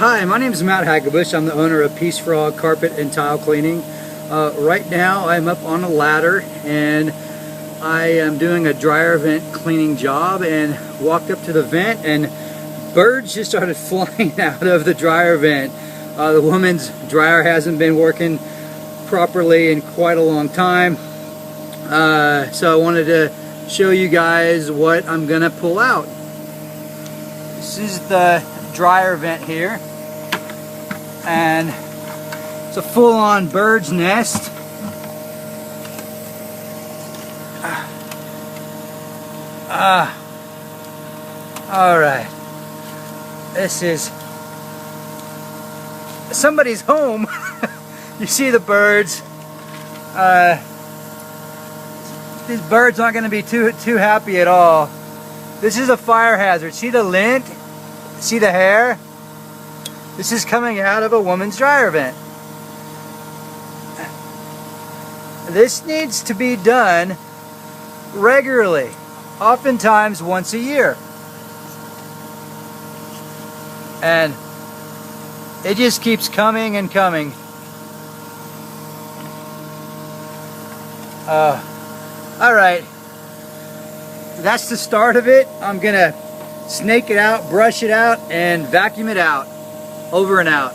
Hi, my name is Matt Hagabush. I'm the owner of Peace Frog Carpet and Tile Cleaning. Right now I'm up on a ladder and I am doing a dryer vent cleaning job, and walked up to the vent and birds just started flying out of the dryer vent. The woman's dryer hasn't been working properly in quite a long time. So I wanted to show you guys what I'm gonna pull out. This is the dryer vent here, and it's a full-on bird's nest. Alright, this is somebody's home. You see the birds. These birds aren't going to be too happy at all. This is a fire hazard. See the lint? See the hair? This is coming out of a woman's dryer vent. This needs to be done regularly, oftentimes once a year. And it just keeps coming and coming. Alright, that's the start of it. I'm gonna snake it out, brush it out, and vacuum it out. Over and out.